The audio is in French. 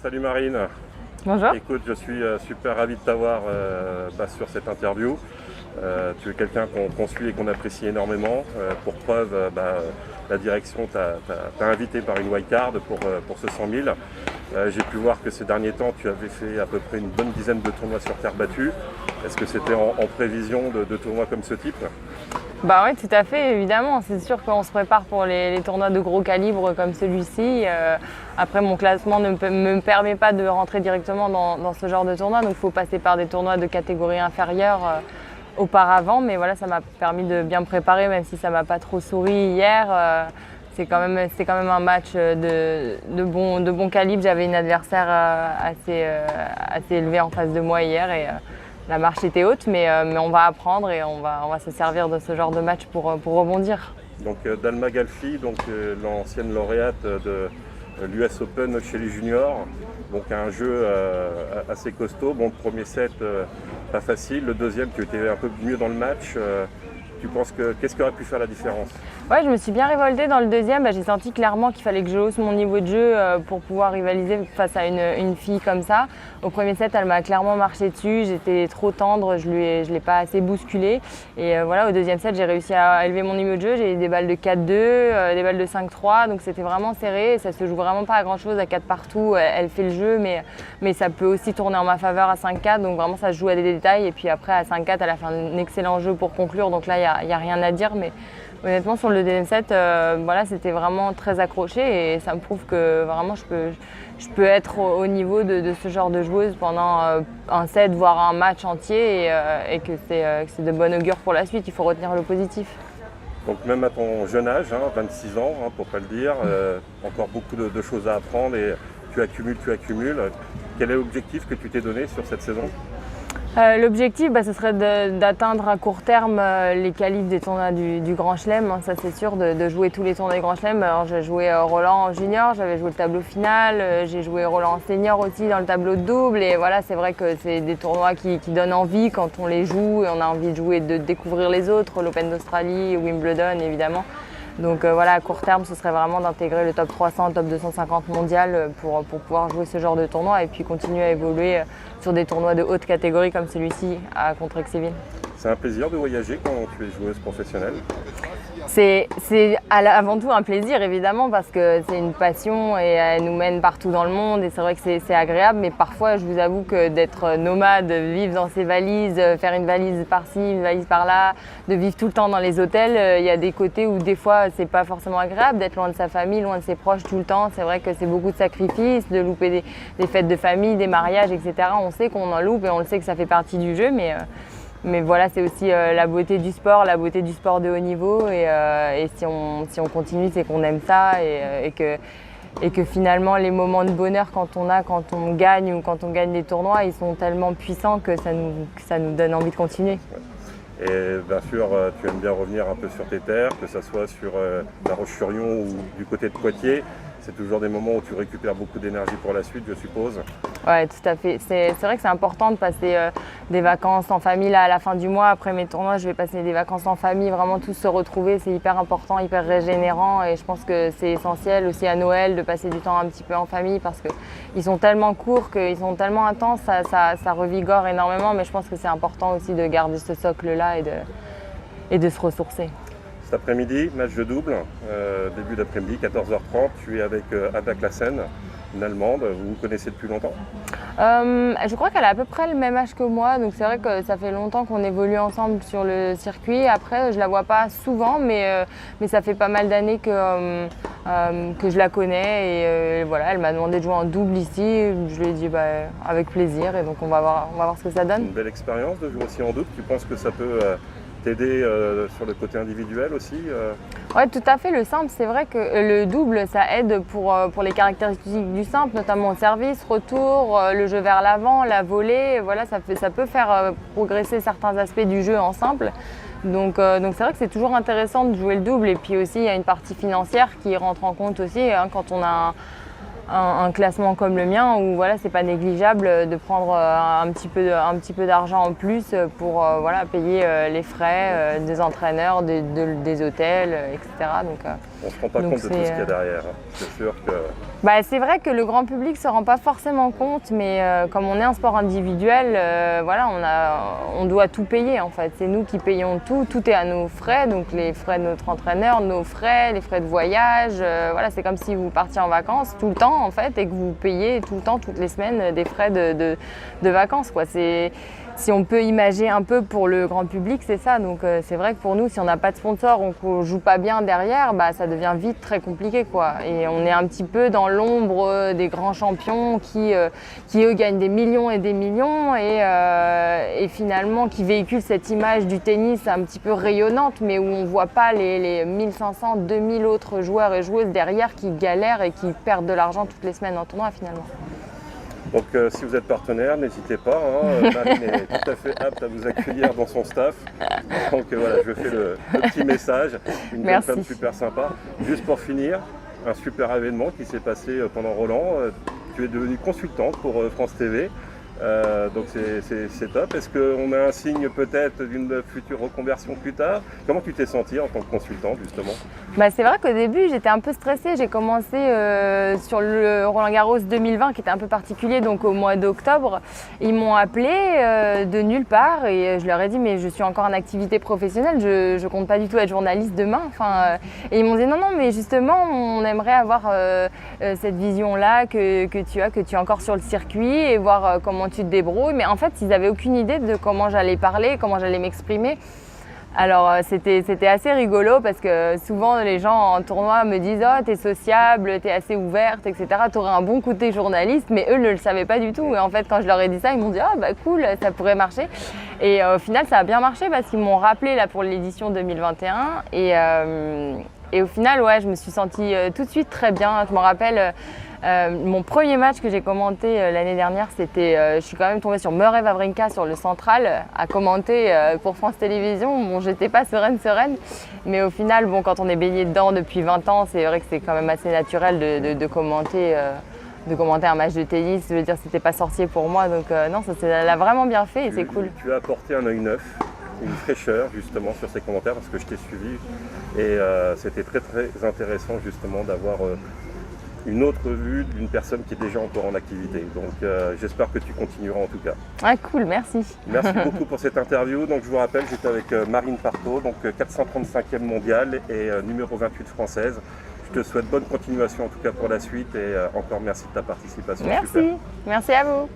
Salut Marine. Bonjour. Écoute, je suis super ravi de t'avoir sur cette interview. Tu es quelqu'un qu'on suit et qu'on apprécie énormément. Pour preuve, la direction t'a invité par une wildcard pour ce 100 000. J'ai pu voir que ces derniers temps, tu avais fait à peu près une bonne dizaine de tournois sur terre battue. Est-ce que c'était en prévision de tournois comme ce type ? Bah oui, tout à fait, évidemment. C'est sûr qu'on se prépare pour les tournois de gros calibre comme celui-ci. Après, mon classement ne me permet pas de rentrer directement dans ce genre de tournoi, donc il faut passer par des tournois de catégorie inférieure auparavant. Mais voilà, ça m'a permis de bien me préparer, même si ça m'a pas trop souri hier. C'est quand même un match de bon calibre. J'avais une adversaire assez élevée en face de moi hier et la marche était haute, mais on va apprendre et on va se servir de ce genre de match pour rebondir. Donc Dalma Galfi, l'ancienne lauréate de l'US Open chez les juniors, donc un jeu assez costaud. Bon, le premier set pas facile, le deuxième tu étais un peu mieux dans le match. Tu penses qu'est-ce qui aurait pu faire la différence ? Ouais, je me suis bien révoltée dans le deuxième. J'ai senti clairement qu'il fallait que je hausse mon niveau de jeu pour pouvoir rivaliser face à une fille comme ça. Au premier set, elle m'a clairement marché dessus. J'étais trop tendre, je l'ai pas assez bousculée. Et voilà, au deuxième set, j'ai réussi à élever mon niveau de jeu. J'ai eu des balles de 4-2, des balles de 5-3. Donc c'était vraiment serré. Et ça se joue vraiment pas à grand-chose à 4 partout. Elle fait le jeu, mais ça peut aussi tourner en ma faveur à 5-4. Donc vraiment, ça se joue à des détails. Et puis après, à 5-4, elle a fait un excellent jeu pour conclure. Donc là, il n'y a rien à dire. Mais honnêtement, sur le deuxième set, c'était vraiment très accroché et ça me prouve que vraiment je peux être au niveau de ce genre de joueuse pendant un set, voire un match entier et que c'est de bon augure pour la suite. Il faut retenir le positif. Donc même à ton jeune âge, 26 ans, pour pas le dire, encore beaucoup de choses à apprendre et tu accumules. Quel est l'objectif que tu t'es donné sur cette saison ? L'objectif, ce serait d'atteindre à court terme les qualifs des tournois du Grand Chelem, ça c'est sûr, de jouer tous les tournois du Grand Chelem. Alors, j'ai joué Roland en junior, j'avais joué le tableau final, j'ai joué Roland en senior aussi dans le tableau de double. Et voilà, c'est vrai que c'est des tournois qui donnent envie quand on les joue et on a envie de jouer, de découvrir les autres, l'Open d'Australie, Wimbledon évidemment. Donc voilà, à court terme, ce serait vraiment d'intégrer le top 300, top 250 mondial pour pouvoir jouer ce genre de tournoi et puis continuer à évoluer sur des tournois de haute catégorie comme celui-ci à Contrexéville. C'est un plaisir de voyager quand tu es joueuse professionnelle ? C'est avant tout un plaisir évidemment parce que c'est une passion et elle nous mène partout dans le monde et c'est vrai que c'est agréable, mais parfois je vous avoue que d'être nomade, vivre dans ses valises, faire une valise par-ci, une valise par-là, de vivre tout le temps dans les hôtels, il y a des côtés où des fois c'est pas forcément agréable d'être loin de sa famille, loin de ses proches tout le temps. C'est vrai que c'est beaucoup de sacrifices, de louper des fêtes de famille, des mariages, etc. On sait qu'on en loupe et on le sait que ça fait partie du jeu, mais voilà, c'est aussi la beauté du sport de haut niveau et si on continue, c'est qu'on aime ça et que finalement les moments de bonheur quand on gagne ou quand on gagne des tournois, ils sont tellement puissants que ça nous donne envie de continuer. Et bien sûr, tu aimes bien revenir un peu sur tes terres, que ce soit sur La Roche-sur-Yon ou du côté de Poitiers. C'est toujours des moments où tu récupères beaucoup d'énergie pour la suite, je suppose. Oui, tout à fait. C'est vrai que c'est important de passer des vacances en famille. Là, à la fin du mois, après mes tournois, je vais passer des vacances en famille, vraiment tous se retrouver. C'est hyper important, hyper régénérant et je pense que c'est essentiel aussi à Noël de passer du temps un petit peu en famille parce qu'ils sont tellement courts, qu'ils sont tellement intenses, ça revigore énormément. Mais je pense que c'est important aussi de garder ce socle-là et de se ressourcer. Cet après-midi, match de double, début d'après-midi, 14h30, tu es avec Ada Classen, une Allemande, vous vous connaissez depuis longtemps ? Je crois qu'elle a à peu près le même âge que moi, donc c'est vrai que ça fait longtemps qu'on évolue ensemble sur le circuit. Après, je la vois pas souvent, mais ça fait pas mal d'années que je la connais et voilà, elle m'a demandé de jouer en double ici. Je lui ai dit avec plaisir et donc on va voir ce que ça donne. Une belle expérience de jouer aussi en double, tu penses que ça peut t'aider sur le côté individuel aussi Oui, tout à fait. Le simple, c'est vrai que le double, ça aide pour les caractéristiques du simple, notamment au service, retour, le jeu vers l'avant, la volée. Voilà, ça peut faire progresser certains aspects du jeu en simple. Donc c'est vrai que c'est toujours intéressant de jouer le double. Et puis aussi, il y a une partie financière qui rentre en compte aussi quand on a un classement comme le mien où voilà, c'est pas négligeable de prendre un petit peu d'argent en plus pour payer les frais des entraîneurs, des hôtels, etc. Donc On ne se rend pas Donc compte de tout ce qu'il y a derrière. C'est sûr que... Bah, c'est vrai que le grand public ne se rend pas forcément compte, mais comme on est un sport individuel, voilà, on doit tout payer en fait. C'est nous qui payons tout, tout est à nos frais, donc les frais de notre entraîneur, nos frais, les frais de voyage. Voilà, c'est comme si vous partiez en vacances tout le temps en fait et que vous payez tout le temps, toutes les semaines, des frais de vacances, quoi. Si on peut imager un peu pour le grand public, c'est ça. Donc c'est vrai que pour nous, si on n'a pas de sponsor ou qu'on ne joue pas bien derrière, bah, ça devient vite très compliqué, quoi. Et on est un petit peu dans l'ombre des grands champions qui eux gagnent des millions et des millions et finalement qui véhiculent cette image du tennis un petit peu rayonnante, mais où on ne voit pas les 1500, 2000 autres joueurs et joueuses derrière qui galèrent et qui perdent de l'argent toutes les semaines en tournoi finalement. Donc si vous êtes partenaire, n'hésitez pas, Marine est tout à fait apte à vous accueillir dans son staff. Donc voilà, je fais le petit message, une jeune femme super sympa. Juste pour finir, un super événement qui s'est passé pendant Roland. Tu es devenue consultante pour France TV. Donc c'est top. Est-ce qu'on a un signe peut-être d'une future reconversion plus tard? Comment tu t'es sentie en tant que consultante justement? Bah, c'est vrai qu'au début j'étais un peu stressée. J'ai commencé sur le Roland Garros 2020 qui était un peu particulier, donc au mois d'octobre. Ils m'ont appelé de nulle part et je leur ai dit mais je suis encore en activité professionnelle, je compte pas du tout être journaliste demain. Et ils m'ont dit non mais justement on aimerait avoir cette vision-là que tu es encore sur le circuit et voir comment tu te débrouilles, mais en fait ils n'avaient aucune idée de comment j'allais parler, comment j'allais m'exprimer. Alors c'était assez rigolo parce que souvent les gens en tournoi me disent « Oh, t'es sociable, t'es assez ouverte, etc. T'aurais un bon côté journaliste », mais eux ne le savaient pas du tout. Et en fait quand je leur ai dit ça, ils m'ont dit « Ah bah cool, ça pourrait marcher ». Et au final ça a bien marché parce qu'ils m'ont rappelé là pour l'édition 2021 et au final ouais, je me suis sentie tout de suite très bien. Je me rappelle mon premier match que j'ai commenté l'année dernière, c'était, je suis quand même tombée sur Murray Wawrinka sur le central à commenter pour France Télévisions. Bon, j'étais pas sereine, mais au final, bon, quand on est baigné dedans depuis 20 ans, c'est vrai que c'est quand même assez naturel de commenter un match de tennis. Je veux dire, c'était pas sorcier pour moi, donc non, ça l'a vraiment bien fait et c'est cool. Tu as apporté un œil neuf, une fraîcheur justement sur ces commentaires parce que je t'ai suivi et c'était très intéressant justement d'avoir une autre vue d'une personne qui est déjà encore en activité. Donc j'espère que tu continueras en tout cas. Ah cool, merci. Merci beaucoup pour cette interview. Donc je vous rappelle, j'étais avec Marine Partot, donc 435e mondiale et numéro 28 française. Je te souhaite bonne continuation en tout cas pour la suite et encore merci de ta participation. Merci, super. Merci à vous.